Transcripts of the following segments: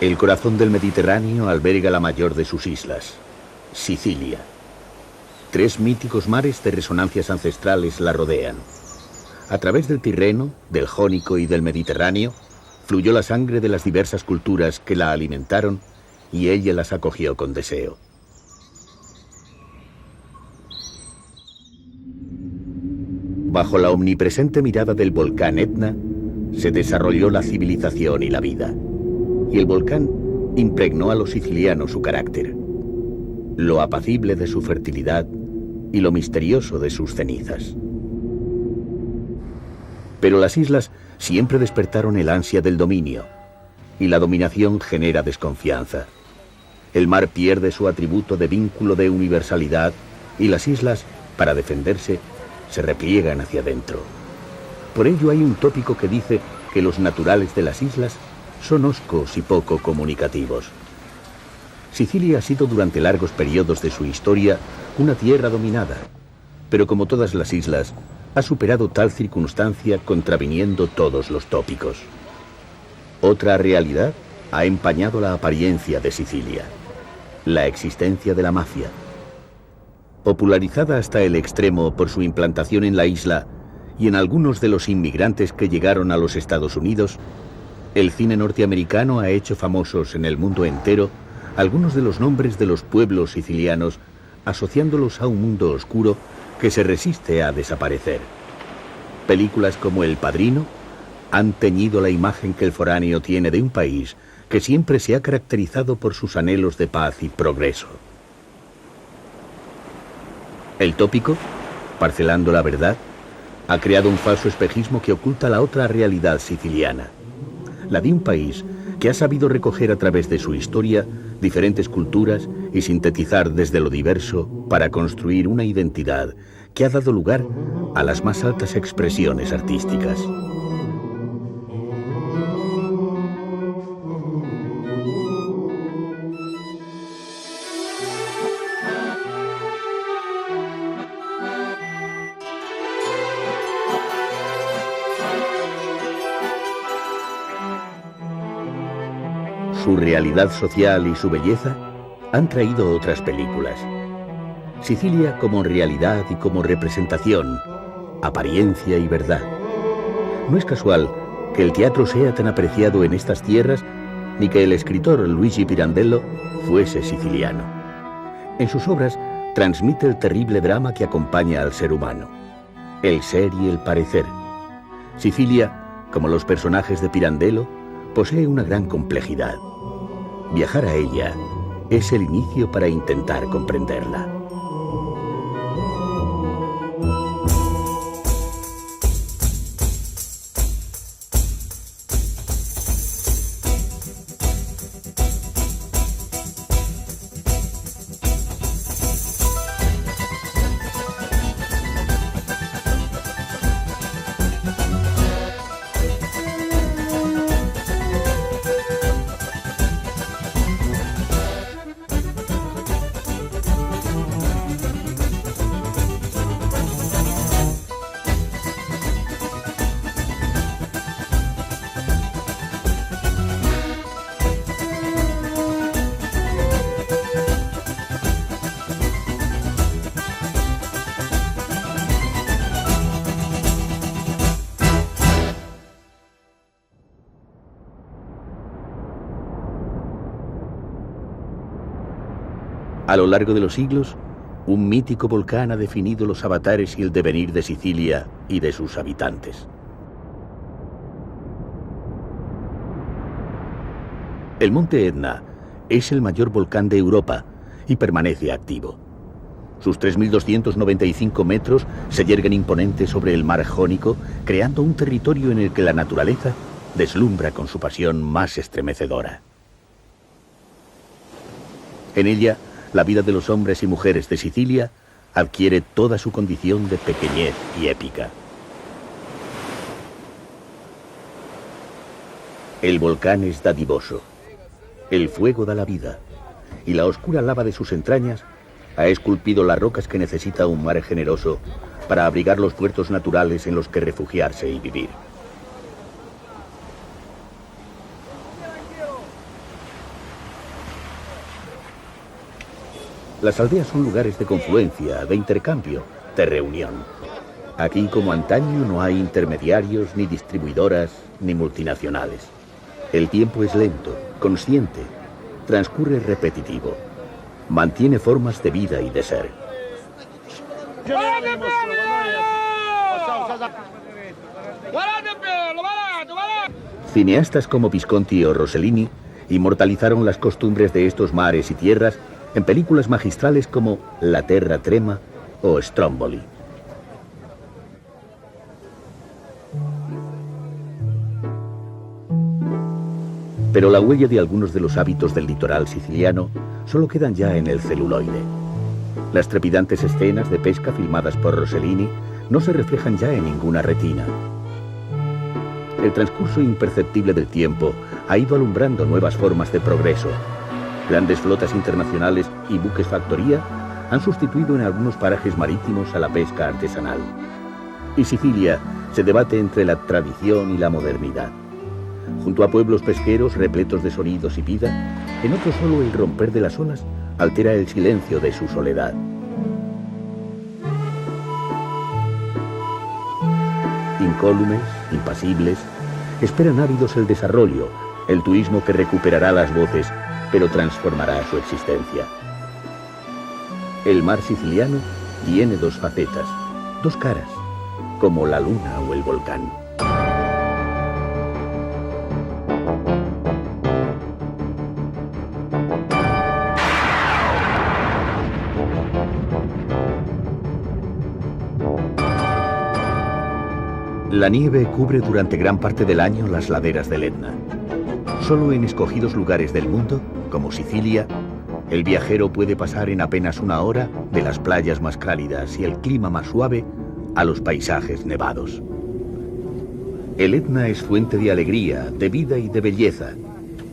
El corazón del Mediterráneo alberga la mayor de sus islas, Sicilia. 3 míticos mares de resonancias ancestrales la rodean. A través del Tirreno, del Jónico y del Mediterráneo, fluyó la sangre de las diversas culturas que la alimentaron y ella las acogió con deseo. Bajo la omnipresente mirada del volcán Etna, se desarrolló la civilización y la vida. Y el volcán impregnó a los sicilianos su carácter, lo apacible de su fertilidad y lo misterioso de sus cenizas. Pero las islas siempre despertaron el ansia del dominio, y la dominación genera desconfianza. El mar pierde su atributo de vínculo de universalidad, y las islas, para defenderse, se repliegan hacia adentro. Por ello hay un tópico que dice que los naturales de las islas son hoscos y poco comunicativos. Sicilia ha sido durante largos periodos de su historia una tierra dominada, pero como todas las islas, ha superado tal circunstancia contraviniendo todos los tópicos. Otra realidad ha empañado la apariencia de Sicilia: la existencia de la mafia. Popularizada hasta el extremo por su implantación en la isla y en algunos de los inmigrantes que llegaron a los Estados Unidos, el cine norteamericano ha hecho famosos en el mundo entero algunos de los nombres de los pueblos sicilianos, asociándolos a un mundo oscuro que se resiste a desaparecer. Películas como El Padrino han teñido la imagen que el foráneo tiene de un país que siempre se ha caracterizado por sus anhelos de paz y progreso. El tópico, parcelando la verdad, ha creado un falso espejismo que oculta la otra realidad siciliana, la de un país que ha sabido recoger a través de su historia diferentes culturas y sintetizar desde lo diverso para construir una identidad que ha dado lugar a las más altas expresiones artísticas. Su realidad social y su belleza han traído otras películas. Sicilia como realidad y como representación, apariencia y verdad. No es casual que el teatro sea tan apreciado en estas tierras, ni que el escritor Luigi Pirandello fuese siciliano. En sus obras transmite el terrible drama que acompaña al ser humano, el ser y el parecer. Sicilia, como los personajes de Pirandello, posee una gran complejidad. Viajar a ella es el inicio para intentar comprenderla. A lo largo de los siglos, un mítico volcán ha definido los avatares y el devenir de Sicilia y de sus habitantes. El monte Etna es el mayor volcán de Europa y permanece activo. Sus 3.295 metros se yerguen imponentes sobre el mar Jónico, creando un territorio en el que la naturaleza deslumbra con su pasión más estremecedora. En ella, la vida de los hombres y mujeres de Sicilia adquiere toda su condición de pequeñez y épica. El volcán es dadivoso, el fuego da la vida, y la oscura lava de sus entrañas ha esculpido las rocas que necesita un mar generoso para abrigar los puertos naturales en los que refugiarse y vivir. Las aldeas son lugares de confluencia, de intercambio, de reunión. Aquí, como antaño, no hay intermediarios, ni distribuidoras, ni multinacionales. El tiempo es lento, consciente, transcurre repetitivo. Mantiene formas de vida y de ser. Cineastas como Visconti o Rossellini inmortalizaron las costumbres de estos mares y tierras en películas magistrales como La Terra Trema o Stromboli. Pero la huella de algunos de los hábitos del litoral siciliano solo quedan ya en el celuloide. Las trepidantes escenas de pesca filmadas por Rossellini no se reflejan ya en ninguna retina. El transcurso imperceptible del tiempo ha ido alumbrando nuevas formas de progreso. Grandes flotas internacionales y buques factoría han sustituido en algunos parajes marítimos a la pesca artesanal. Y Sicilia se debate entre la tradición y la modernidad. Junto a pueblos pesqueros repletos de sonidos y vida, en otros solo el romper de las olas altera el silencio de su soledad. Incólumes, impasibles, esperan ávidos el desarrollo, el turismo que recuperará las voces, pero transformará su existencia. El mar siciliano tiene dos facetas, dos caras, como la luna o el volcán. La nieve cubre durante gran parte del año las laderas del Etna. Solo en escogidos lugares del mundo, como Sicilia, el viajero puede pasar en apenas una hora de las playas más cálidas y el clima más suave a los paisajes nevados. El Etna es fuente de alegría, de vida y de belleza,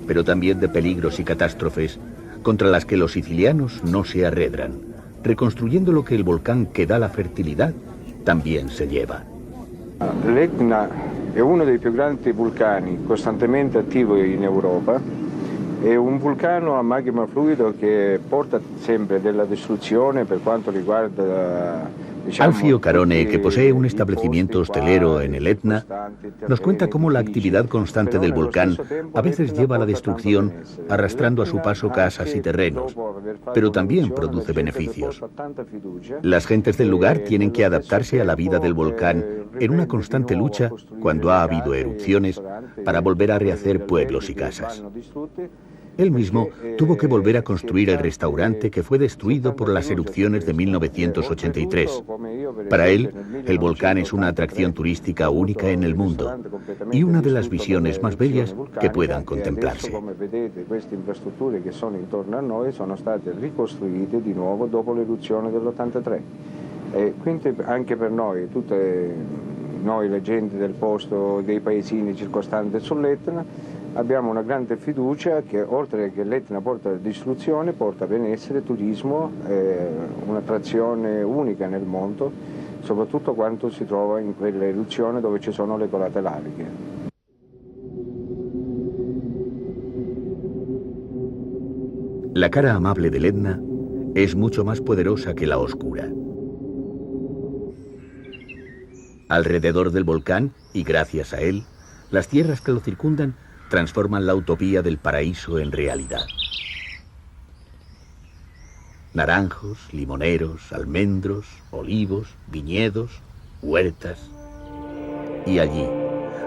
pero también de peligros y catástrofes contra las que los sicilianos no se arredran, reconstruyendo lo que el volcán que da la fertilidad también se lleva. L'Etna è uno dei più grandi vulcani costantemente attivo in Europa. È un vulcano a magma fluido che porta sempre della distruzione per quanto riguarda... Alfio Carone, que posee un establecimiento hostelero en el Etna, nos cuenta cómo la actividad constante del volcán a veces lleva a la destrucción, arrastrando a su paso casas y terrenos, pero también produce beneficios. Las gentes del lugar tienen que adaptarse a la vida del volcán en una constante lucha cuando ha habido erupciones para volver a rehacer pueblos y casas. Él mismo tuvo que volver a construir el restaurante que fue destruido por las erupciones de 1983. Para él, el volcán es una atracción turística única en el mundo y una de las visiones más bellas que puedan contemplarse. Come vedete, queste infrastrutture che sono intorno a noi sono state ricostruite di nuovo dopo l'eruzione dell'83. E quindi anche per noi, tutte noi le gente del posto, dei paesini circostanti sull'Etna, abbiamo una grande fiducia che oltre che l'Etna porta distruzione, porta benessere, turismo, un'attrazione unica nel mondo, soprattutto quando si trova in quelle eruzioni dove ci sono le colate laviche. La cara amable del Etna es mucho más poderosa que la oscura. Alrededor del volcán, y gracias a él, las tierras que lo circundan transforman la utopía del paraíso en realidad. Naranjos, limoneros, almendros, olivos, viñedos, huertas. Y allí,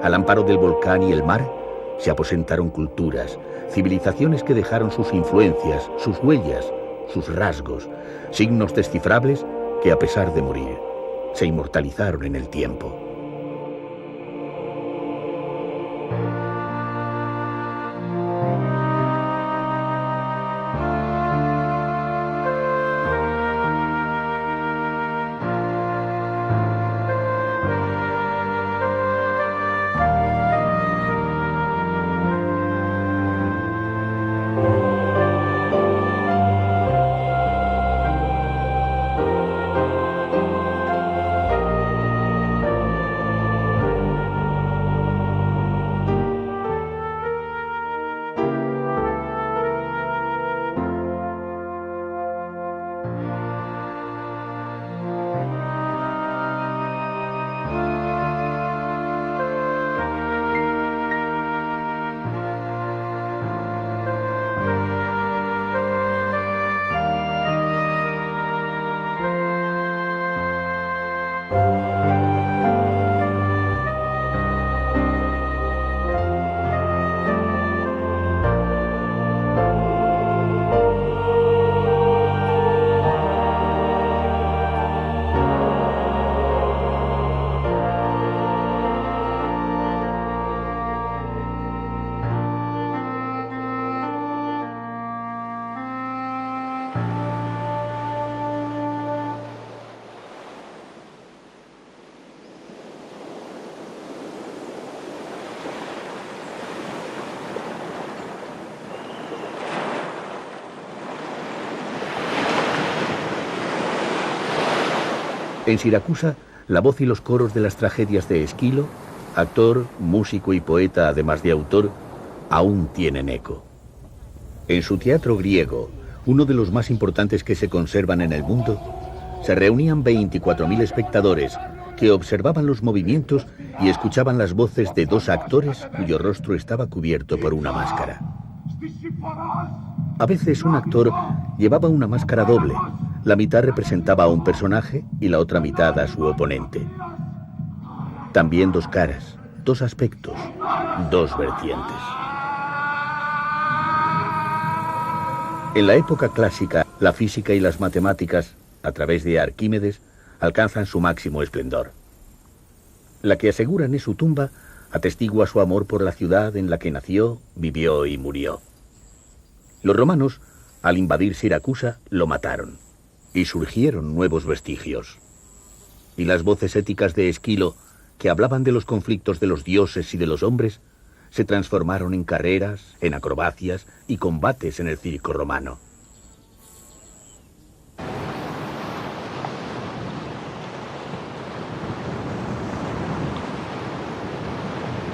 al amparo del volcán y el mar, se aposentaron culturas, civilizaciones que dejaron sus influencias, sus huellas, sus rasgos, signos descifrables que a pesar de morir, se inmortalizaron en el tiempo. En Siracusa, la voz y los coros de las tragedias de Esquilo, actor, músico y poeta además de autor, aún tienen eco. En su teatro griego, uno de los más importantes que se conservan en el mundo, se reunían 24.000 espectadores que observaban los movimientos y escuchaban las voces de dos actores cuyo rostro estaba cubierto por una máscara. A veces un actor llevaba una máscara doble. La mitad representaba a un personaje y la otra mitad a su oponente. También dos caras, dos aspectos, dos vertientes. En la época clásica, la física y las matemáticas, a través de Arquímedes, alcanzan su máximo esplendor. La que aseguran es su tumba, atestigua su amor por la ciudad en la que nació, vivió y murió. Los romanos, al invadir Siracusa, lo mataron, y surgieron nuevos vestigios. Y las voces éticas de Esquilo, que hablaban de los conflictos de los dioses y de los hombres, se transformaron en carreras, en acrobacias y combates en el circo romano.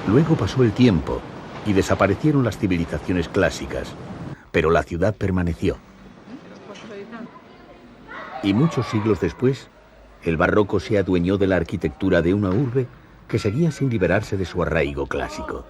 Luego pasó el tiempo y desaparecieron las civilizaciones clásicas, pero la ciudad permaneció. Y muchos siglos después, el barroco se adueñó de la arquitectura de una urbe que seguía sin liberarse de su arraigo clásico.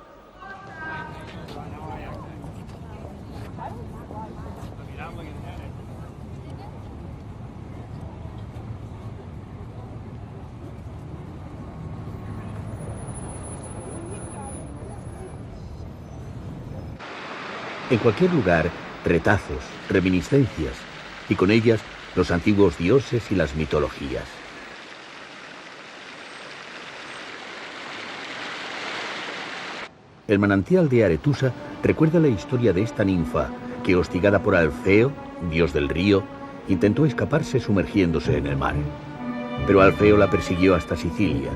En cualquier lugar, retazos, reminiscencias, y con ellas los antiguos dioses y las mitologías. El manantial de Aretusa recuerda la historia de esta ninfa que, hostigada por Alfeo, dios del río, intentó escaparse sumergiéndose en el mar. Pero Alfeo la persiguió hasta Sicilia.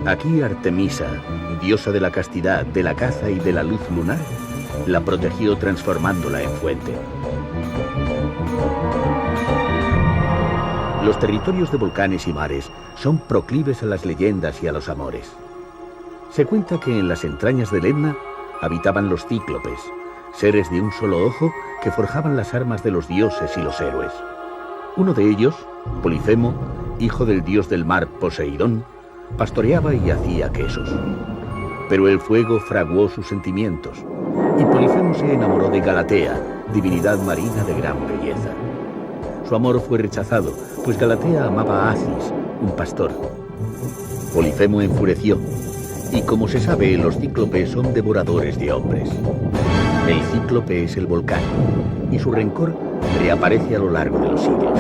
Aquí Artemisa, diosa de la castidad, de la caza y de la luz lunar, la protegió transformándola en fuente. Los territorios de volcanes y mares son proclives a las leyendas y a los amores. Se cuenta que en las entrañas del Etna habitaban los cíclopes, seres de un solo ojo que forjaban las armas de los dioses y los héroes. Uno de ellos, Polifemo, hijo del dios del mar Poseidón, pastoreaba y hacía quesos. Pero el fuego fraguó sus sentimientos, y Polifemo se enamoró de Galatea, divinidad marina de gran belleza. Su amor fue rechazado, pues Galatea amaba a Acis, un pastor. Polifemo enfureció, y como se sabe, los cíclopes son devoradores de hombres. El cíclope es el volcán, y su rencor reaparece a lo largo de los siglos.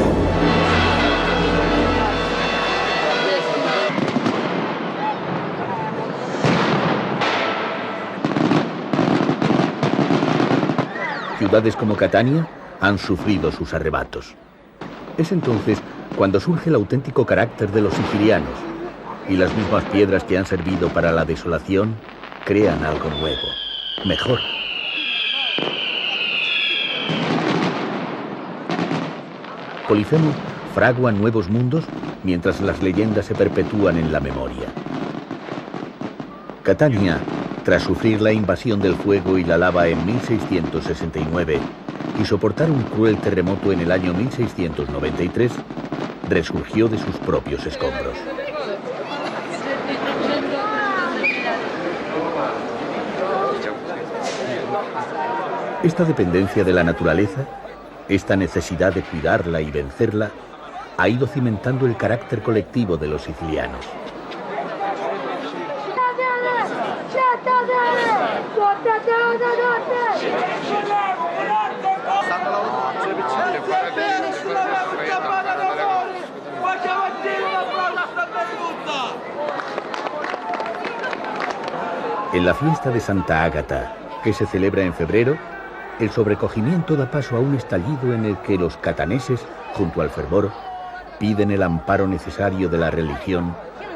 Ciudades como Catania han sufrido sus arrebatos. Es entonces cuando surge el auténtico carácter de los sicilianos, y las mismas piedras que han servido para la desolación crean algo nuevo, mejor. Polifemo fragua nuevos mundos mientras las leyendas se perpetúan en la memoria. Catania, tras sufrir la invasión del fuego y la lava en 1669 y soportar un cruel terremoto en el año 1693, resurgió de sus propios escombros. Esta dependencia de la naturaleza, esta necesidad de cuidarla y vencerla, ha ido cimentando el carácter colectivo de los sicilianos. En la fiesta de Santa Ágata, que se celebra en febrero, el sobrecogimiento da paso a un estallido en el que los cataneses, junto al fervor, piden el amparo necesario de la religión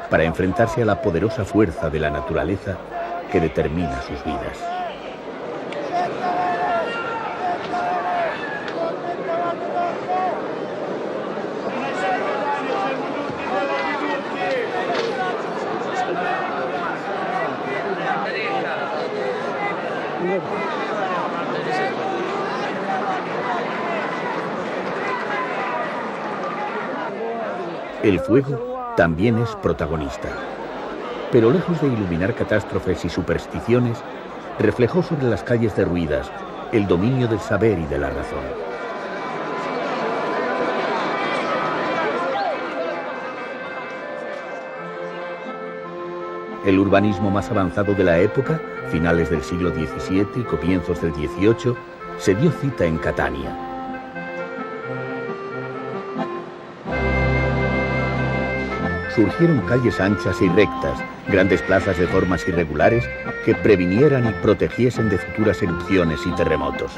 para enfrentarse a la poderosa fuerza de la naturaleza que determina sus vidas. El fuego también es protagonista. Pero lejos de iluminar catástrofes y supersticiones, reflejó sobre las calles derruidas el dominio del saber y de la razón. El urbanismo más avanzado de la época, finales del siglo XVII y comienzos del XVIII, se dio cita en Catania. Surgieron calles anchas y rectas, grandes plazas de formas irregulares que previnieran y protegiesen de futuras erupciones y terremotos.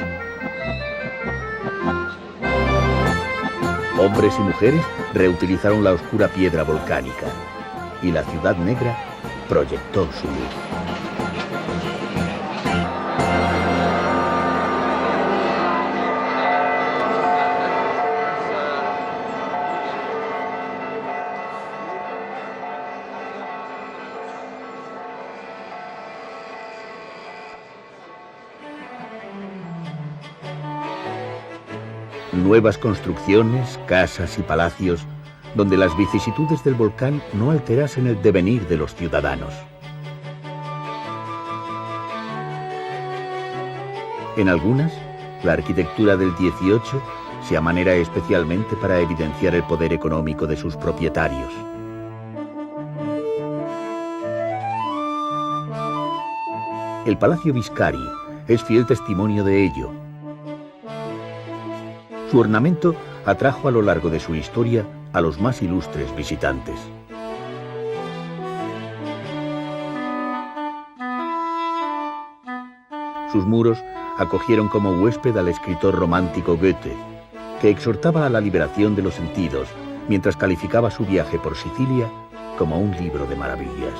Hombres y mujeres reutilizaron la oscura piedra volcánica y la ciudad negra proyectó su luz. Nuevas construcciones, casas y palacios, donde las vicisitudes del volcán no alterasen el devenir de los ciudadanos. En algunas, la arquitectura del XVIII se amanera especialmente para evidenciar el poder económico de sus propietarios. El Palacio Biscari es fiel testimonio de ello. Su ornamento atrajo a lo largo de su historia a los más ilustres visitantes. Sus muros acogieron como huésped al escritor romántico Goethe, que exhortaba a la liberación de los sentidos, mientras calificaba su viaje por Sicilia como un libro de maravillas.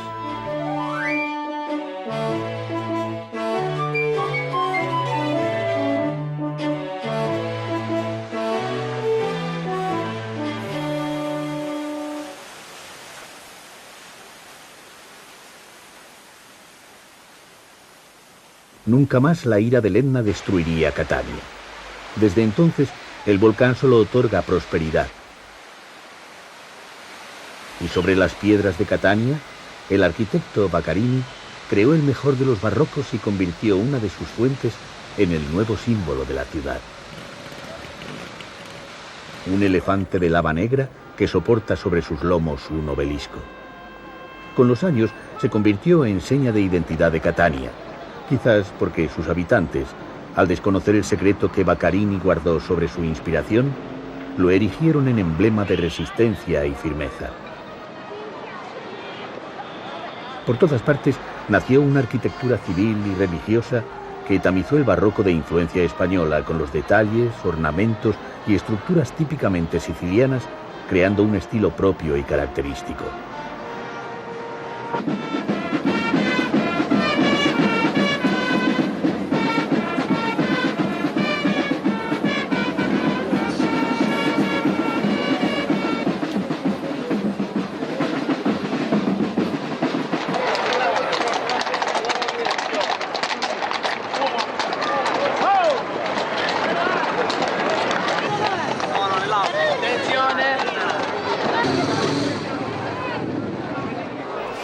Nunca más la ira del Etna destruiría Catania. Desde entonces, el volcán solo otorga prosperidad. Y sobre las piedras de Catania, el arquitecto Baccarini creó el mejor de los barrocos y convirtió una de sus fuentes en el nuevo símbolo de la ciudad. Un elefante de lava negra que soporta sobre sus lomos un obelisco. Con los años se convirtió en seña de identidad de Catania, quizás porque sus habitantes, al desconocer el secreto que Baccarini guardó sobre su inspiración, lo erigieron en emblema de resistencia y firmeza. Por todas partes nació una arquitectura civil y religiosa que tamizó el barroco de influencia española con los detalles, ornamentos y estructuras típicamente sicilianas, creando un estilo propio y característico.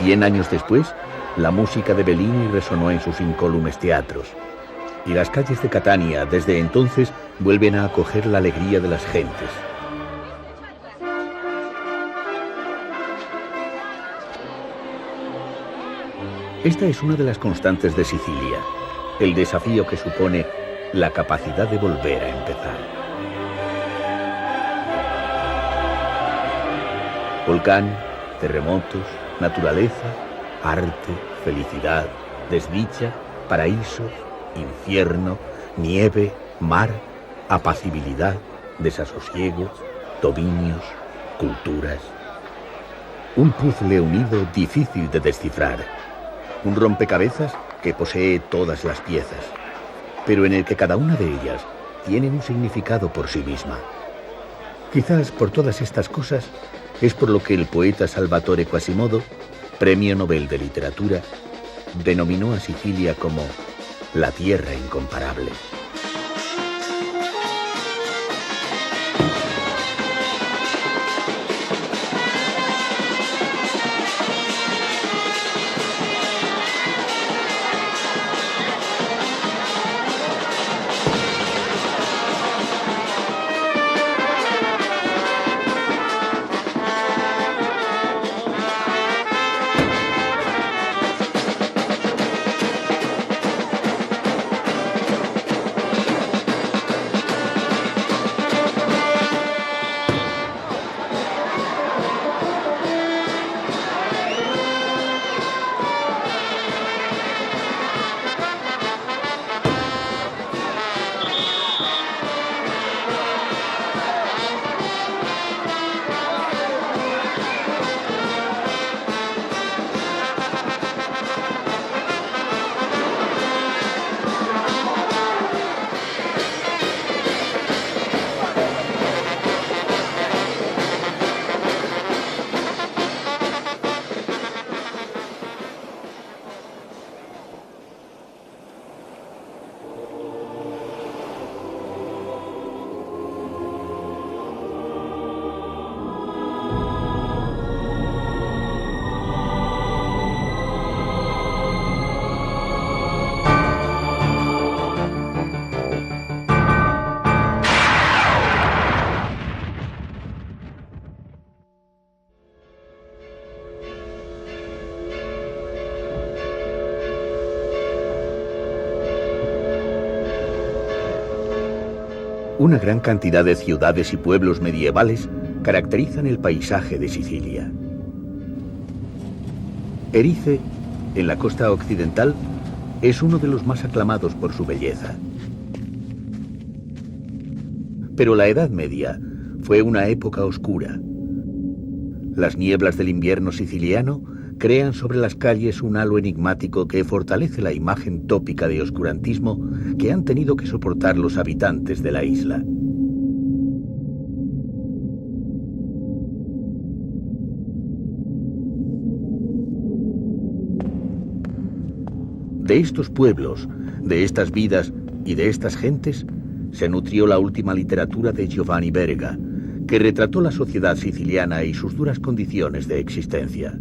Cien años después, la música de Bellini resonó en sus incólumes teatros. Y las calles de Catania, desde entonces, vuelven a acoger la alegría de las gentes. Esta es una de las constantes de Sicilia, el desafío que supone la capacidad de volver a empezar. Volcán, terremotos, naturaleza, arte, felicidad, desdicha, paraíso, infierno, nieve, mar, apacibilidad, desasosiego, dominios, culturas. Un puzzle unido difícil de descifrar. Un rompecabezas que posee todas las piezas, pero en el que cada una de ellas tiene un significado por sí misma. Quizás por todas estas cosas es por lo que el poeta Salvatore Quasimodo, Premio Nobel de Literatura, denominó a Sicilia como la tierra incomparable. Una gran cantidad de ciudades y pueblos medievales caracterizan el paisaje de Sicilia. Erice, en la costa occidental, es uno de los más aclamados por su belleza. Pero la Edad Media fue una época oscura. Las nieblas del invierno siciliano crean sobre las calles un halo enigmático que fortalece la imagen tópica de oscurantismo que han tenido que soportar los habitantes de la isla. De estos pueblos, de estas vidas y de estas gentes se nutrió la última literatura de Giovanni Verga, que retrató la sociedad siciliana y sus duras condiciones de existencia.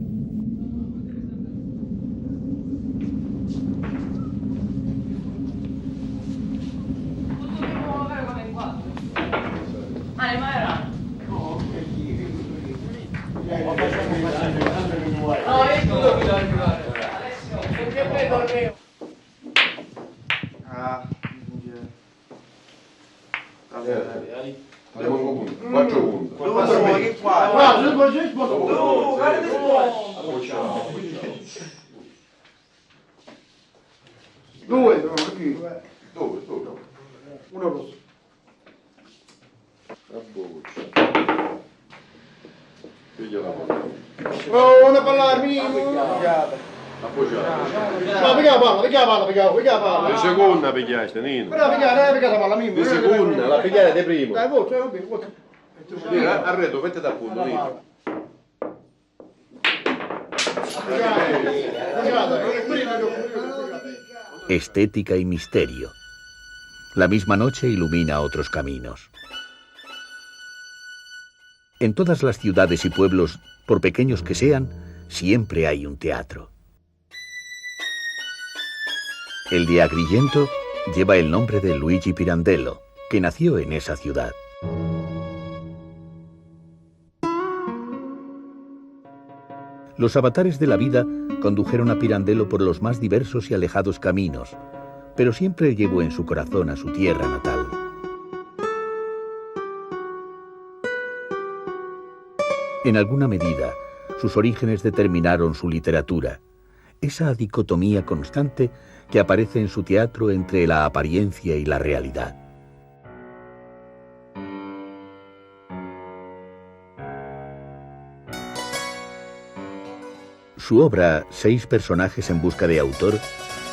Una palla La seconda pigliaste, Nino. Però pigliare la palla mia. Di seconda, la pigliare di primo. Dai, voce. Arredo, fette da punto, Nino. Estética y misterio. La misma noche ilumina otros caminos. En todas las ciudades y pueblos, por pequeños que sean, siempre hay un teatro. El de Agrigento lleva el nombre de Luigi Pirandello, que nació en esa ciudad. Los avatares de la vida condujeron a Pirandello por los más diversos y alejados caminos, pero siempre llevó en su corazón a su tierra natal. En alguna medida, sus orígenes determinaron su literatura, esa dicotomía constante que aparece en su teatro entre la apariencia y la realidad. Su obra, 6 personajes en busca de autor,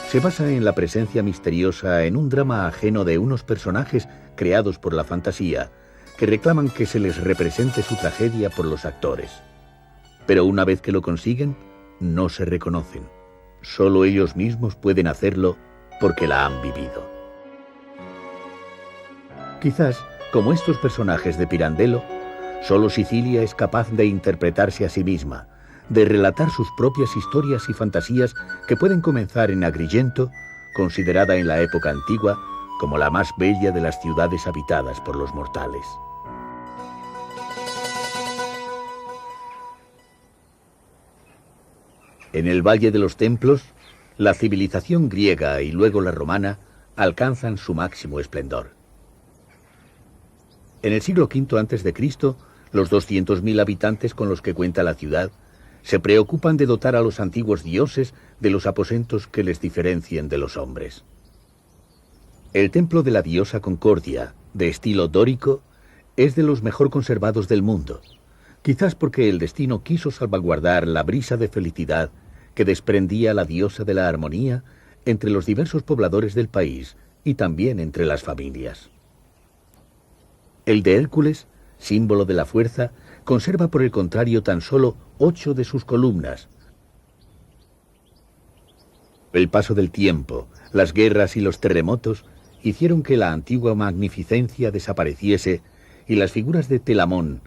se basa en la presencia misteriosa en un drama ajeno de unos personajes creados por la fantasía, que reclaman que se les represente su tragedia por los actores. Pero una vez que lo consiguen, no se reconocen. Solo ellos mismos pueden hacerlo porque la han vivido. Quizás, como estos personajes de Pirandello, solo Sicilia es capaz de interpretarse a sí misma, de relatar sus propias historias y fantasías que pueden comenzar en Agrigento, considerada en la época antigua como la más bella de las ciudades habitadas por los mortales. En el Valle de los Templos, la civilización griega y luego la romana alcanzan su máximo esplendor. En el siglo V a.C., los 200.000 habitantes con los que cuenta la ciudad se preocupan de dotar a los antiguos dioses de los aposentos que les diferencien de los hombres. El templo de la diosa Concordia, de estilo dórico, es de los mejor conservados del mundo, quizás porque el destino quiso salvaguardar la brisa de felicidad que desprendía la diosa de la armonía entre los diversos pobladores del país y también entre las familias. El de Hércules, símbolo de la fuerza, conserva por el contrario tan solo 8 de sus columnas. El paso del tiempo, las guerras y los terremotos hicieron que la antigua magnificencia desapareciese y las figuras de Telamón,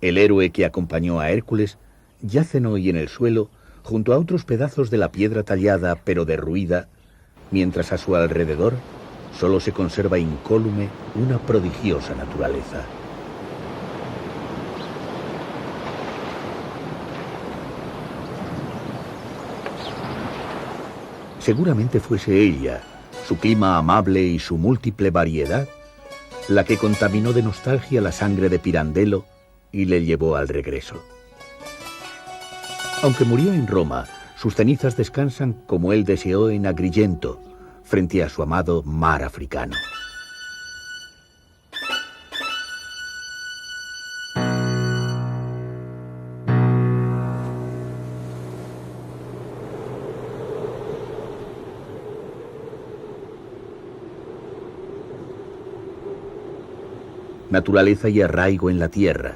el héroe que acompañó a Hércules, yacen hoy en el suelo junto a otros pedazos de la piedra tallada pero derruida, mientras a su alrededor solo se conserva incólume una prodigiosa naturaleza. Seguramente fuese ella, su clima amable y su múltiple variedad, la que contaminó de nostalgia la sangre de Pirandello y le llevó al regreso. Aunque murió en Roma, sus cenizas descansan como él deseó en Agrigento, frente a su amado mar africano. Naturaleza y arraigo en la tierra.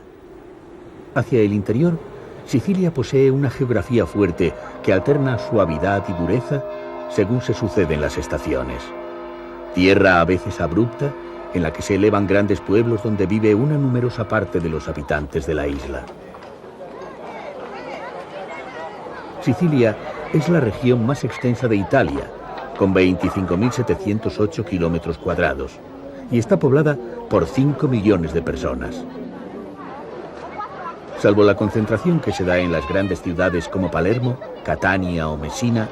Hacia el interior, Sicilia posee una geografía fuerte que alterna suavidad y dureza según se suceden las estaciones. Tierra a veces abrupta, en la que se elevan grandes pueblos donde vive una numerosa parte de los habitantes de la isla. Sicilia es la región más extensa de Italia, con 25.708 kilómetros cuadrados, y está poblada por 5 millones de personas. Salvo la concentración que se da en las grandes ciudades como Palermo, Catania o Messina,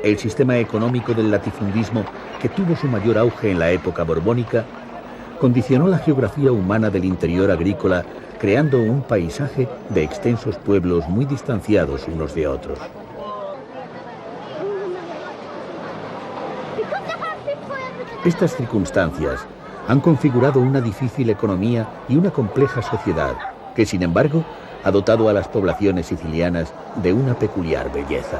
el sistema económico del latifundismo, que tuvo su mayor auge en la época borbónica, condicionó la geografía humana del interior agrícola, creando un paisaje de extensos pueblos muy distanciados unos de otros. Estas circunstancias han configurado una difícil economía y una compleja sociedad que, sin embargo, ha dotado a las poblaciones sicilianas de una peculiar belleza.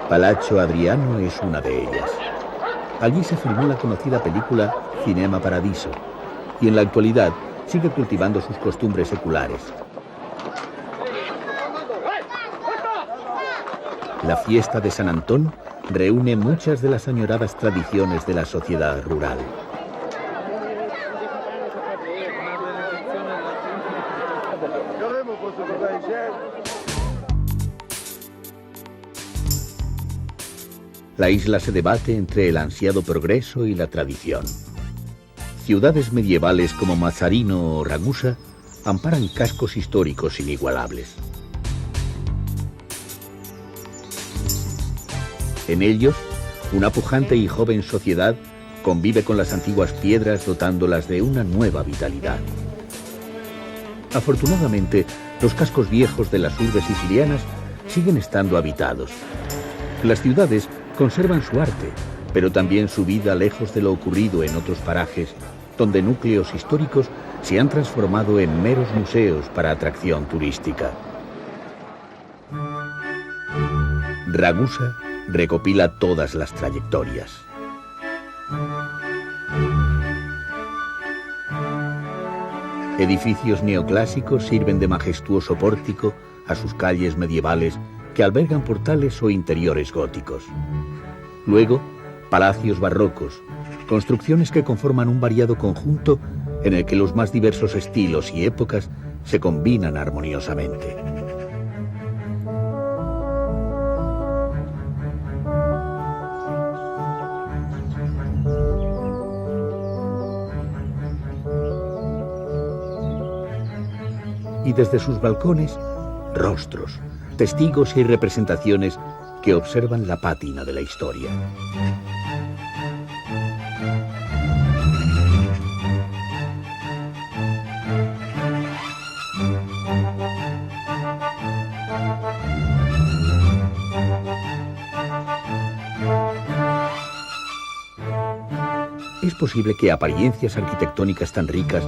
Palazzo Adriano es una de ellas. Allí se filmó la conocida película Cinema Paradiso, y en la actualidad sigue cultivando sus costumbres seculares. La fiesta de San Antón reúne muchas de las añoradas tradiciones de la sociedad rural. La isla se debate entre el ansiado progreso y la tradición. Ciudades medievales como Mazzarino o Ragusa amparan cascos históricos inigualables. En ellos, una pujante y joven sociedad convive con las antiguas piedras, dotándolas de una nueva vitalidad. Afortunadamente, los cascos viejos de las urbes sicilianas siguen estando habitados. Las ciudades conservan su arte, pero también su vida lejos de lo ocurrido en otros parajes, donde núcleos históricos se han transformado en meros museos para atracción turística. Ragusa recopila todas las trayectorias. Edificios neoclásicos sirven de majestuoso pórtico a sus calles medievales que albergan portales o interiores góticos. Luego, palacios barrocos, construcciones que conforman un variado conjunto en el que los más diversos estilos y épocas se combinan armoniosamente. Y desde sus balcones, rostros, testigos y representaciones que observan la pátina de la historia. ¿Es posible que apariencias arquitectónicas tan ricas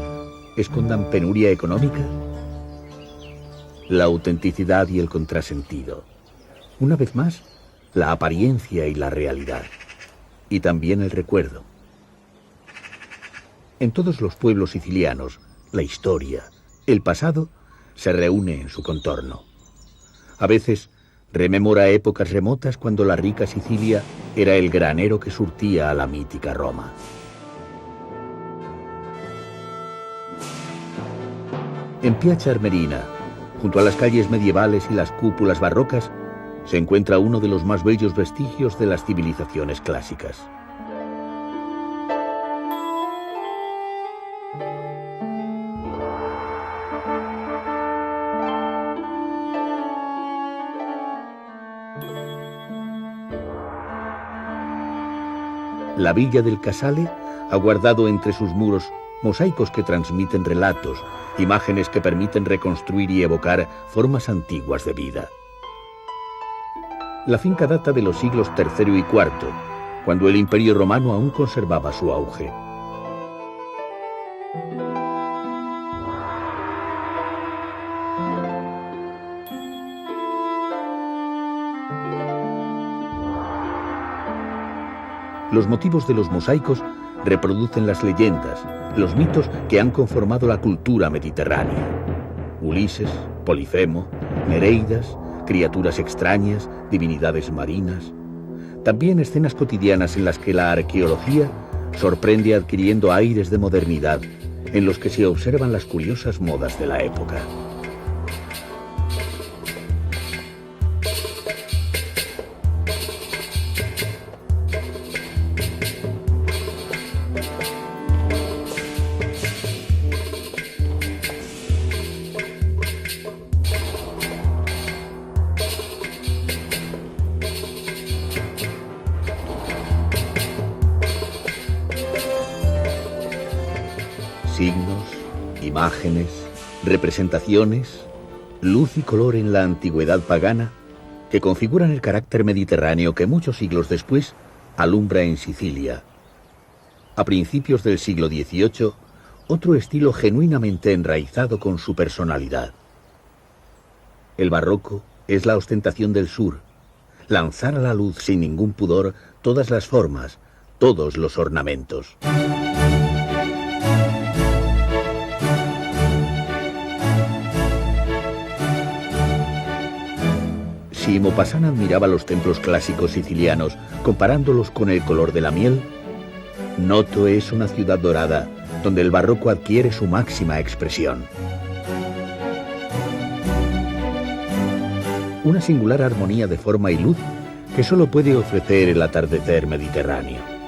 escondan penuria económica? La autenticidad y el contrasentido. Una vez más, la apariencia y la realidad. Y también el recuerdo. En todos los pueblos sicilianos, la historia, el pasado, se reúne en su contorno. A veces, rememora épocas remotas cuando la rica Sicilia era el granero que surtía a la mítica Roma. En Piazza Armerina, junto a las calles medievales y las cúpulas barrocas, se encuentra uno de los más bellos vestigios de las civilizaciones clásicas. La villa del Casale ha guardado entre sus muros mosaicos que transmiten relatos, imágenes que permiten reconstruir y evocar formas antiguas de vida. La finca data de los siglos III y IV, cuando el Imperio Romano aún conservaba su auge. Los motivos de los mosaicos reproducen las leyendas, los mitos que han conformado la cultura mediterránea. Ulises, Polifemo, Nereidas, criaturas extrañas, divinidades marinas. También escenas cotidianas en las que la arqueología sorprende adquiriendo aires de modernidad, en los que se observan las curiosas modas de la época. Signos, imágenes, representaciones, luz y color en la antigüedad pagana que configuran el carácter mediterráneo que muchos siglos después alumbra en Sicilia. A principios del siglo XVIII, otro estilo genuinamente enraizado con su personalidad. El barroco es la ostentación del sur, lanzar a la luz sin ningún pudor todas las formas, todos los ornamentos. Si Maupassant admiraba los templos clásicos sicilianos comparándolos con el color de la miel, Noto es una ciudad dorada donde el barroco adquiere su máxima expresión. Una singular armonía de forma y luz que solo puede ofrecer el atardecer mediterráneo.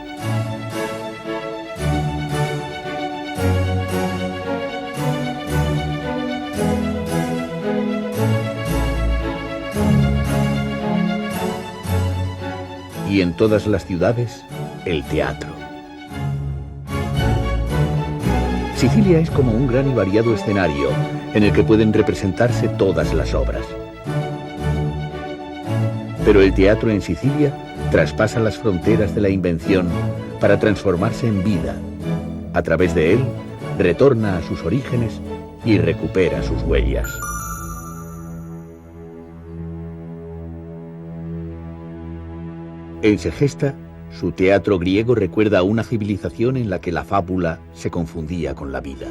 Y en todas las ciudades, el teatro. Sicilia es como un gran y variado escenario en el que pueden representarse todas las obras. Pero el teatro en Sicilia traspasa las fronteras de la invención para transformarse en vida. A través de él, retorna a sus orígenes y recupera sus huellas. En Segesta, su teatro griego recuerda a una civilización en la que la fábula se confundía con la vida.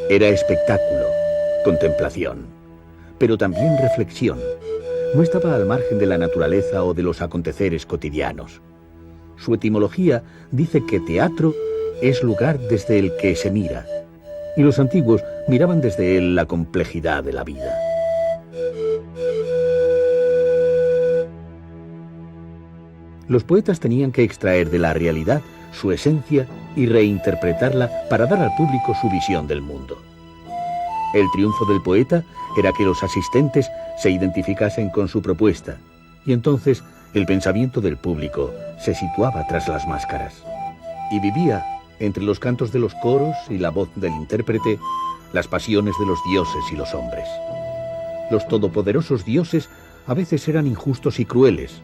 Era espectáculo, contemplación, pero también reflexión. No estaba al margen de la naturaleza o de los aconteceres cotidianos. Su etimología dice que teatro es lugar desde el que se mira, y los antiguos miraban desde él la complejidad de la vida. Los poetas tenían que extraer de la realidad su esencia y reinterpretarla para dar al público su visión del mundo. El triunfo del poeta era que los asistentes se identificasen con su propuesta, y entonces el pensamiento del público se situaba tras las máscaras, y vivía, entre los cantos de los coros y la voz del intérprete, las pasiones de los dioses y los hombres. Los todopoderosos dioses a veces eran injustos y crueles,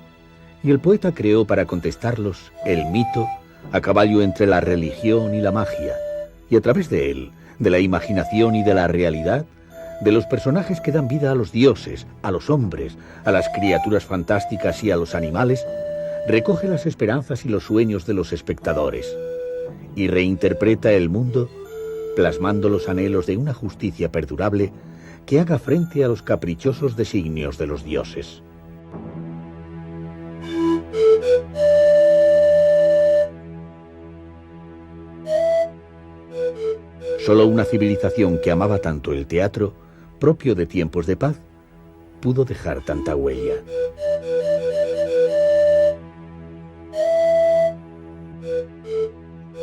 y el poeta creó para contestarlos el mito a caballo entre la religión y la magia, y a través de él, de la imaginación y de la realidad, de los personajes que dan vida a los dioses, a los hombres, a las criaturas fantásticas y a los animales, recoge las esperanzas y los sueños de los espectadores, y reinterpreta el mundo, plasmando los anhelos de una justicia perdurable que haga frente a los caprichosos designios de los dioses. Solo una civilización que amaba tanto el teatro, propio de tiempos de paz, pudo dejar tanta huella.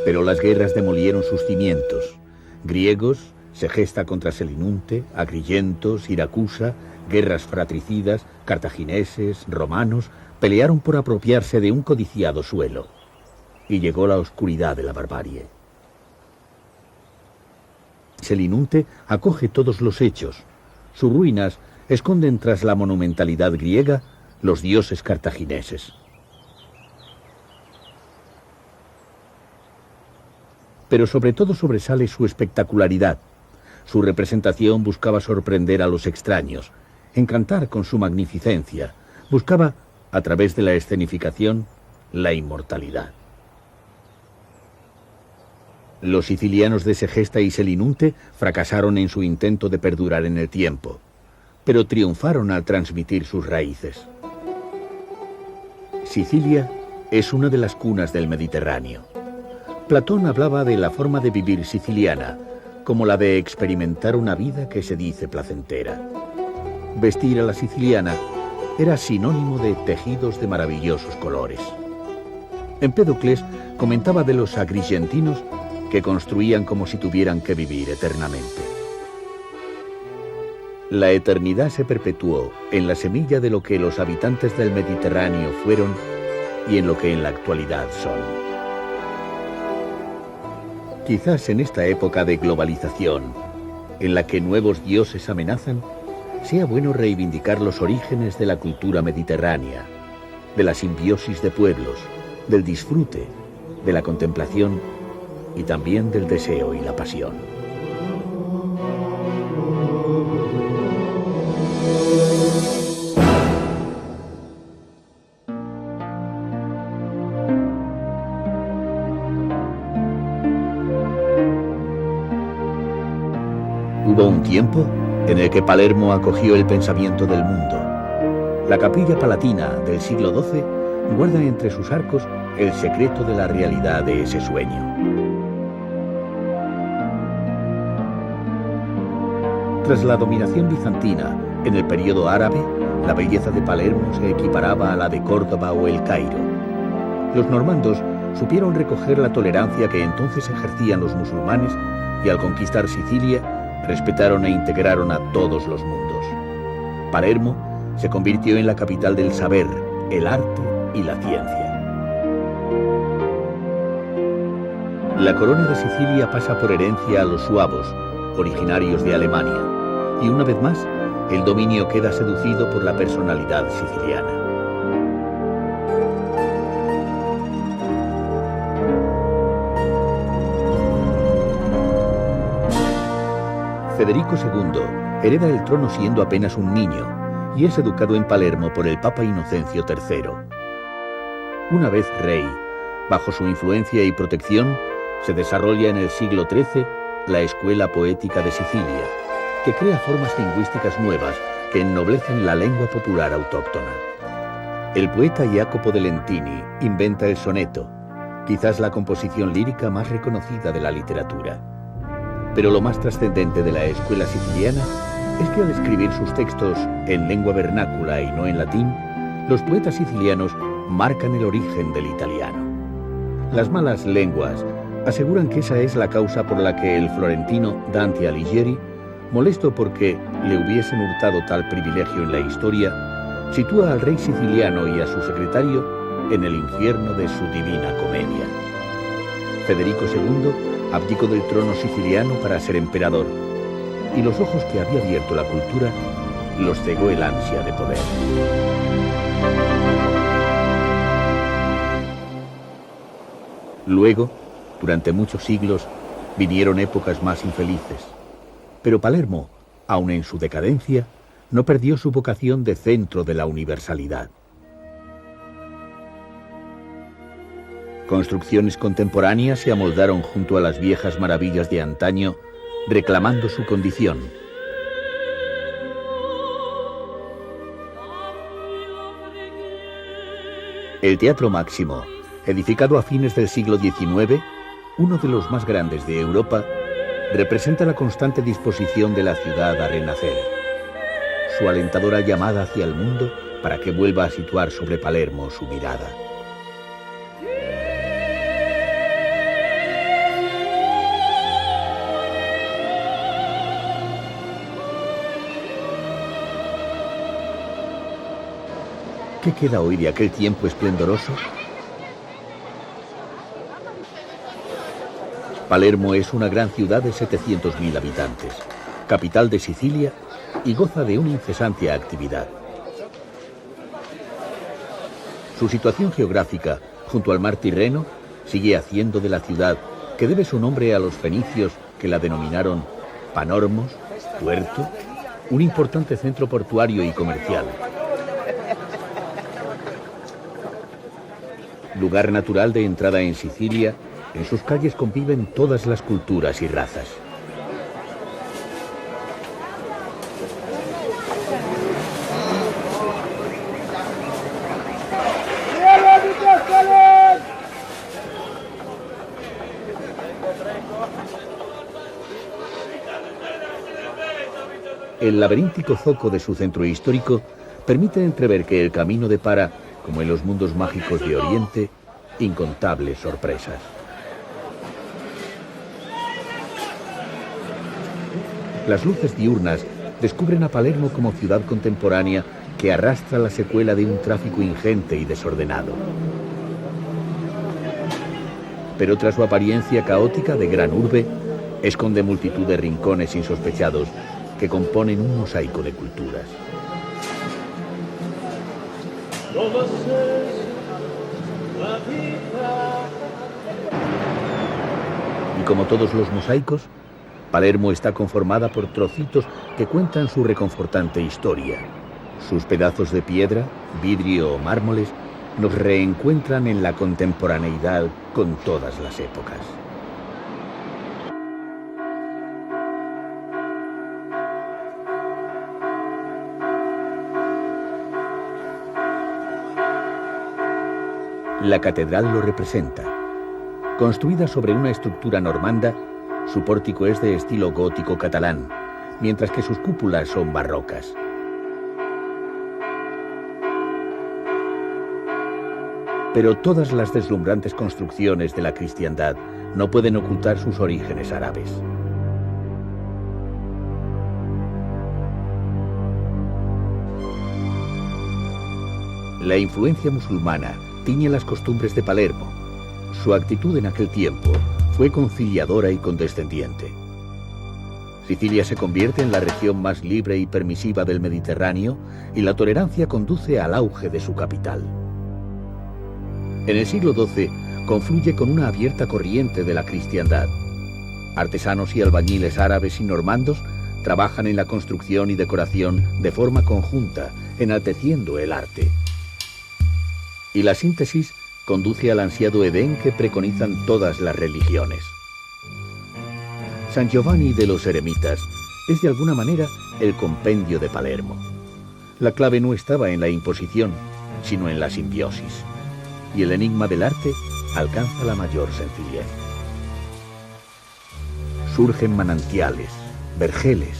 Pero las guerras demolieron sus cimientos. Griegos, Segesta contra Selinunte, Agrigentos, Siracusa, guerras fratricidas, cartagineses, romanos, pelearon por apropiarse de un codiciado suelo. y llegó la oscuridad de la barbarie. Selinunte acoge todos los hechos. Sus ruinas esconden tras la monumentalidad griega los dioses cartagineses. Pero sobre todo sobresale su espectacularidad. Su representación buscaba sorprender a los extraños, encantar con su magnificencia, buscaba, a través de la escenificación, la inmortalidad. Los sicilianos de Segesta y Selinunte fracasaron en su intento de perdurar en el tiempo, pero triunfaron al transmitir sus raíces. Sicilia es una de las cunas del Mediterráneo. Platón hablaba de la forma de vivir siciliana, como la de experimentar una vida que se dice placentera. Vestir a la siciliana era sinónimo de tejidos de maravillosos colores. Empédocles comentaba de los agrigentinos que construían como si tuvieran que vivir eternamente. La eternidad se perpetuó en la semilla de lo que los habitantes del Mediterráneo fueron y en lo que en la actualidad son. Quizás en esta época de globalización, en la que nuevos dioses amenazan, sea bueno reivindicar los orígenes de la cultura mediterránea, de la simbiosis de pueblos, del disfrute, de la contemplación y también del deseo y la pasión. Hubo un tiempo en el que Palermo acogió el pensamiento del mundo. La capilla palatina del siglo XII guarda entre sus arcos el secreto de la realidad de ese sueño. Tras la dominación bizantina, en el período árabe, la belleza de Palermo se equiparaba a la de Córdoba o el Cairo. Los normandos supieron recoger la tolerancia que entonces ejercían los musulmanes y al conquistar Sicilia, respetaron e integraron a todos los mundos. Palermo se convirtió en la capital del saber, el arte y la ciencia. La corona de Sicilia pasa por herencia a los suabos, originarios de Alemania, y una vez más, el dominio queda seducido por la personalidad siciliana. Federico II hereda el trono siendo apenas un niño y es educado en Palermo por el Papa Inocencio III. Una vez rey, bajo su influencia y protección, se desarrolla en el siglo XIII la Escuela Poética de Sicilia, que crea formas lingüísticas nuevas que ennoblecen la lengua popular autóctona. El poeta Jacopo de Lentini inventa el soneto, quizás la composición lírica más reconocida de la literatura. Pero lo más trascendente de la escuela siciliana es que al escribir sus textos en lengua vernácula y no en latín, los poetas sicilianos marcan el origen del italiano. Las malas lenguas aseguran que esa es la causa por la que el florentino Dante Alighieri, molesto porque le hubiesen hurtado tal privilegio en la historia, sitúa al rey siciliano y a su secretario en el infierno de su Divina Comedia. Federico II abdicó del trono siciliano para ser emperador, y los ojos que había abierto la cultura los cegó el ansia de poder. Luego, durante muchos siglos, vinieron épocas más infelices, pero Palermo, aun en su decadencia, no perdió su vocación de centro de la universalidad. Construcciones contemporáneas se amoldaron junto a las viejas maravillas de antaño, reclamando su condición. El Teatro Máximo, edificado a fines del siglo XIX, uno de los más grandes de Europa, representa la constante disposición de la ciudad a renacer, su alentadora llamada hacia el mundo para que vuelva a situar sobre Palermo su mirada. ¿Qué queda hoy de aquel tiempo esplendoroso? Palermo es una gran ciudad de 700.000 habitantes, capital de Sicilia y goza de una incesante actividad. Su situación geográfica, junto al mar Tirreno, sigue haciendo de la ciudad, que debe su nombre a los fenicios que la denominaron Panormos, puerto, un importante centro portuario y comercial. Lugar natural de entrada en Sicilia, en sus calles conviven todas las culturas y razas. El laberíntico zoco de su centro histórico permite entrever que el camino depara, como en los mundos mágicos de Oriente, incontables sorpresas. Las luces diurnas descubren a Palermo como ciudad contemporánea que arrastra la secuela de un tráfico ingente y desordenado. Pero tras su apariencia caótica de gran urbe, esconde multitud de rincones insospechados que componen un mosaico de culturas. Y como todos los mosaicos, Palermo está conformada por trocitos que cuentan su reconfortante historia. Sus pedazos de piedra, vidrio o mármoles nos reencuentran en la contemporaneidad con todas las épocas. La catedral lo representa. Construida sobre una estructura normanda, su pórtico es de estilo gótico catalán, mientras que sus cúpulas son barrocas. Pero todas las deslumbrantes construcciones de la cristiandad no pueden ocultar sus orígenes árabes. La influencia musulmana tiñe las costumbres de Palermo. Su actitud en aquel tiempo fue conciliadora y condescendiente. Sicilia se convierte en la región más libre y permisiva del Mediterráneo y la tolerancia conduce al auge de su capital. En el siglo XII confluye con una abierta corriente de la cristiandad. Artesanos y albañiles árabes y normandos trabajan en la construcción y decoración de forma conjunta, enalteciendo el arte. Y la síntesis conduce al ansiado Edén que preconizan todas las religiones. San Giovanni de los Eremitas es de alguna manera el compendio de Palermo. La clave no estaba en la imposición, sino en la simbiosis. Y el enigma del arte alcanza la mayor sencillez. Surgen manantiales, vergeles.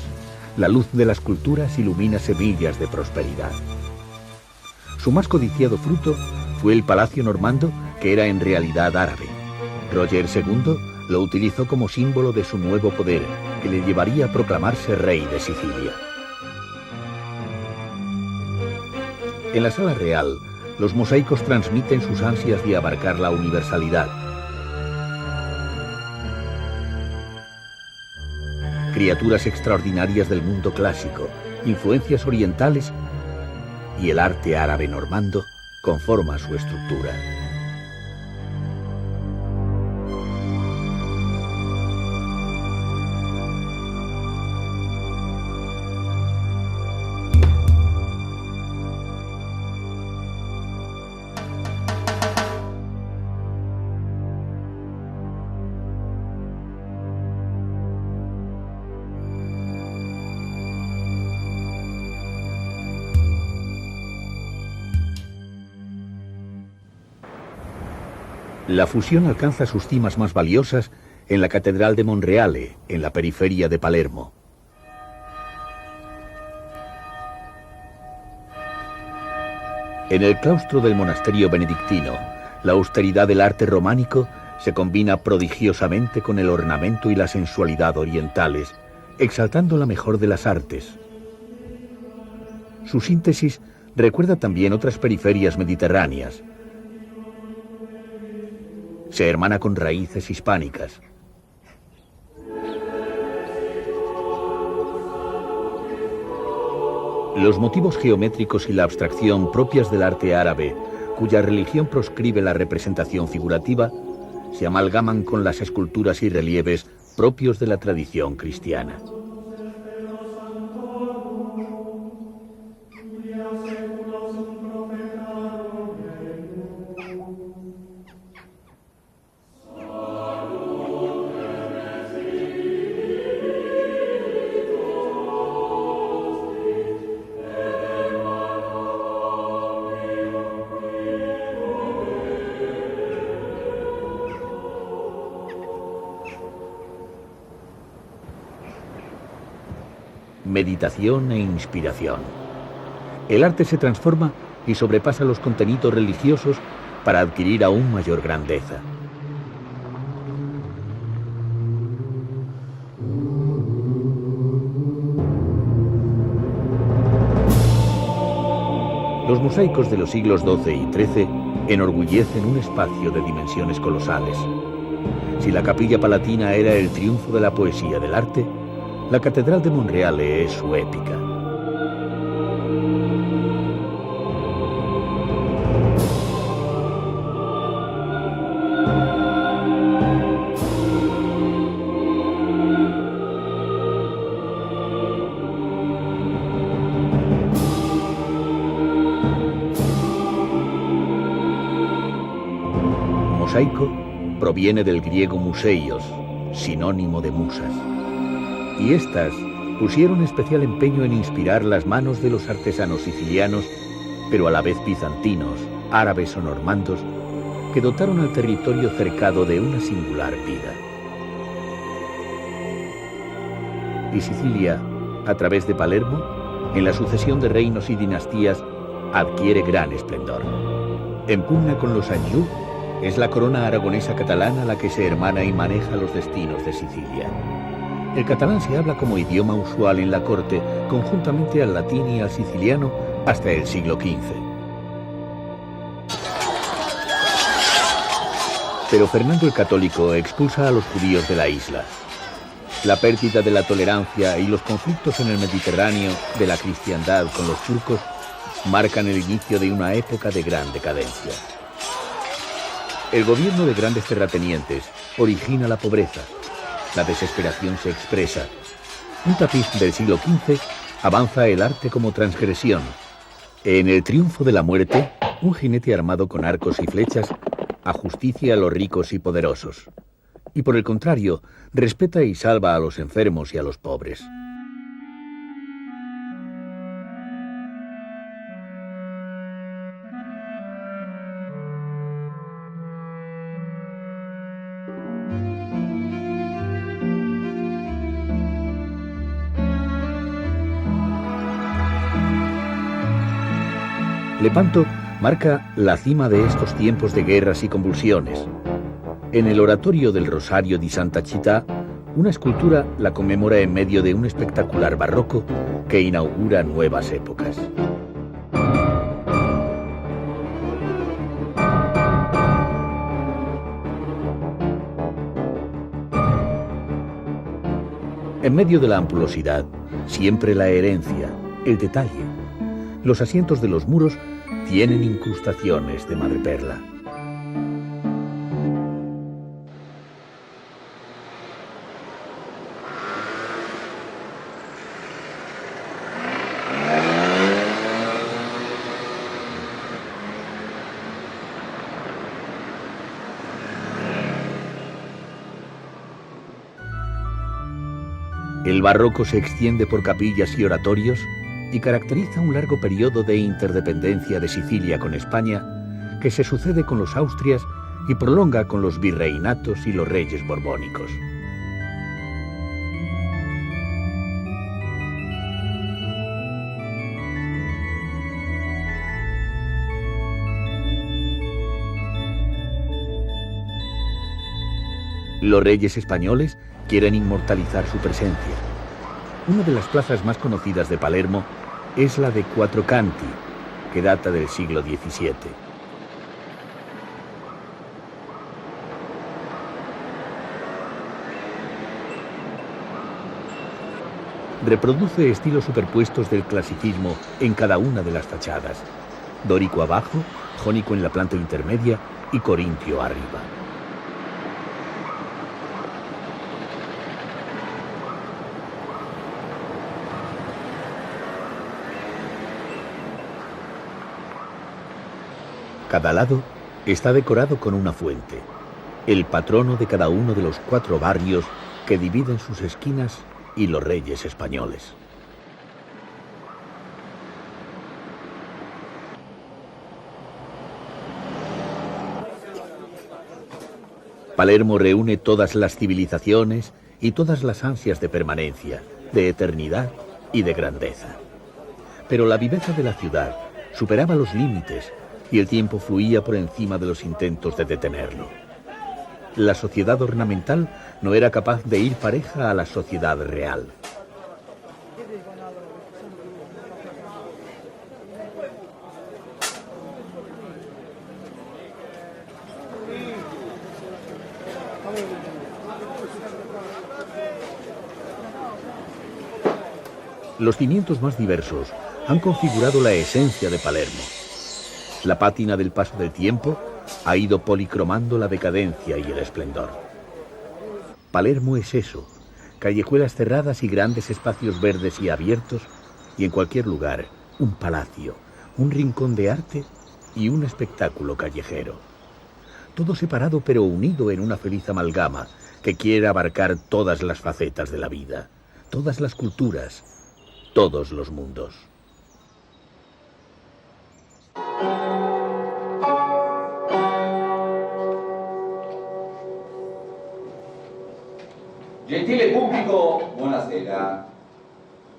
La luz de las culturas ilumina semillas de prosperidad. Su más codiciado fruto fue el palacio normando, que era en realidad árabe. Roger II lo utilizó como símbolo de su nuevo poder, que le llevaría a proclamarse rey de Sicilia. En la sala real, los mosaicos transmiten sus ansias de abarcar la universalidad. Criaturas extraordinarias del mundo clásico, influencias orientales y el arte árabe normando conforma su estructura. La fusión alcanza sus cimas más valiosas en la Catedral de Monreale, en la periferia de Palermo. En el claustro del monasterio benedictino, la austeridad del arte románico se combina prodigiosamente con el ornamento y la sensualidad orientales, exaltando la mejor de las artes. Su síntesis recuerda también otras periferias mediterráneas. Se hermana con raíces hispánicas. Los motivos geométricos y la abstracción propias del arte árabe, cuya religión proscribe la representación figurativa, se amalgaman con las esculturas y relieves propios de la tradición cristiana. Meditación e inspiración. El arte se transforma y sobrepasa los contenidos religiosos para adquirir aún mayor grandeza. Los mosaicos de los siglos XII y XIII enorgullecen un espacio de dimensiones colosales. Si la Capilla Palatina era el triunfo de la poesía del arte, la Catedral de Monreale es su épica. Mosaico proviene del griego museios, sinónimo de musas. Y éstas pusieron especial empeño en inspirar las manos de los artesanos sicilianos, pero a la vez bizantinos, árabes o normandos, que dotaron al territorio cercado de una singular vida. Y Sicilia, a través de Palermo, en la sucesión de reinos y dinastías, adquiere gran esplendor. En pugna con los Anjou, es la corona aragonesa catalana la que se hermana y maneja los destinos de Sicilia. El catalán se habla como idioma usual en la corte, conjuntamente al latín y al siciliano, hasta el siglo XV. Pero Fernando el Católico expulsa a los judíos de la isla. La pérdida de la tolerancia y los conflictos en el Mediterráneo de la cristiandad con los turcos marcan el inicio de una época de gran decadencia. El gobierno de grandes terratenientes origina la pobreza. La desesperación se expresa. Un tapiz del siglo XV avanza el arte como transgresión. En el triunfo de la muerte, un jinete armado con arcos y flechas ajusticia a los ricos y poderosos. Y por el contrario, respeta y salva a los enfermos y a los pobres. Lepanto marca la cima de estos tiempos de guerras y convulsiones. En el oratorio del Rosario di Santa Città, una escultura la conmemora en medio de un espectacular barroco que inaugura nuevas épocas. En medio de la ampulosidad, siempre la herencia, el detalle. Los asientos de los muros tienen incrustaciones de madreperla. El barroco se extiende por capillas y oratorios y caracteriza un largo periodo de interdependencia de Sicilia con España, que se sucede con los Austrias y prolonga con los virreinatos y los reyes borbónicos. Los reyes españoles quieren inmortalizar su presencia. Una de las plazas más conocidas de Palermo es la de Quattro Canti, que data del siglo XVII. reproduce estilos superpuestos del clasicismo en cada una de las fachadas. Dórico abajo, jónico en la planta intermedia y corintio arriba. Cada lado está decorado con una fuente, el patrono de cada uno de los 4 barrios que dividen sus esquinas y los reyes españoles. Palermo reúne todas las civilizaciones y todas las ansias de permanencia, de eternidad y de grandeza. Pero la viveza de la ciudad superaba los límites y el tiempo fluía por encima de los intentos de detenerlo. La sociedad ornamental no era capaz de ir pareja a la sociedad real. Los cimientos más diversos han configurado la esencia de Palermo. La pátina del paso del tiempo ha ido policromando la decadencia y el esplendor. Palermo es eso, callejuelas cerradas y grandes espacios verdes y abiertos, y en cualquier lugar, un palacio, un rincón de arte y un espectáculo callejero. Todo separado pero unido en una feliz amalgama que quiere abarcar todas las facetas de la vida, todas las culturas, todos los mundos. Gentile pubblico, buonasera.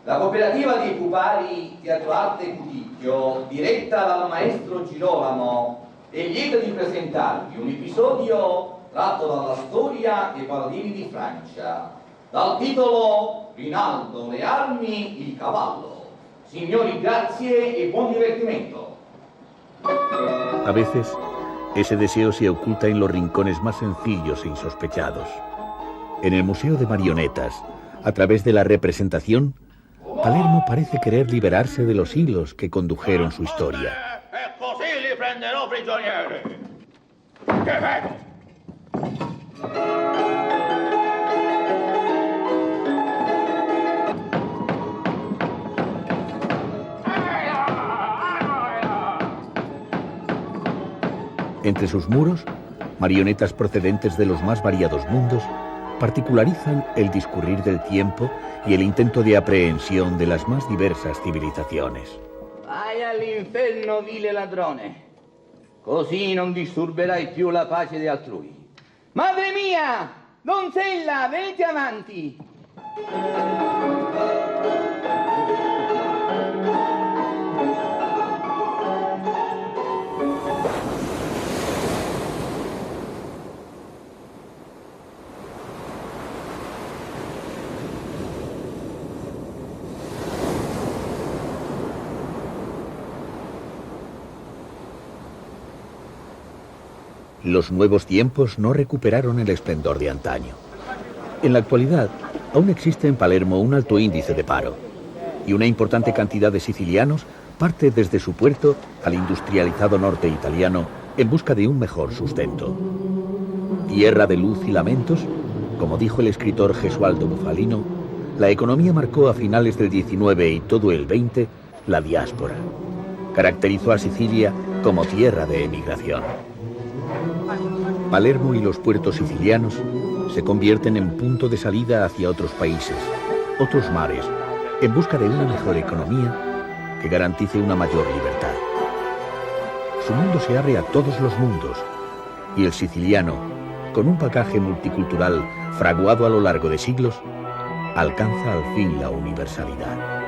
La cooperativa dei pupari Teatro Arte Cuticchio, diretta dal maestro Girolamo, è lieta di presentarvi un episodio tratto dalla storia dei paladini di Francia, dal titolo Rinaldo, le armi, il cavallo. Signori, grazie e buon divertimento. A veces, ese deseo se oculta en los rincones más sencillos e insospechados. En el Museo de Marionetas, a través de la representación, Palermo parece querer liberarse de los hilos que condujeron su historia. E così li prenderò prigionieri. Che vedo? Entre sus muros, marionetas procedentes de los más variados mundos particularizan el discurrir del tiempo y el intento de aprehensión de las más diversas civilizaciones. Vai all'inferno, vile ladrone. Così non disturberai più la pace di altrui. Madre mia! Donzella, venite avanti! Los nuevos tiempos no recuperaron el esplendor de antaño. En la actualidad, aún existe en Palermo un alto índice de paro, y una importante cantidad de sicilianos parte desde su puerto al industrializado norte italiano en busca de un mejor sustento. Tierra de luz y lamentos, como dijo el escritor Gesualdo Bufalino, la economía marcó a finales del XIX y todo el XX la diáspora. Caracterizó a Sicilia como tierra de emigración. Palermo y los puertos sicilianos se convierten en punto de salida hacia otros países, otros mares, en busca de una mejor economía que garantice una mayor libertad. Su mundo se abre a todos los mundos y el siciliano, con un bagaje multicultural fraguado a lo largo de siglos, alcanza al fin la universalidad.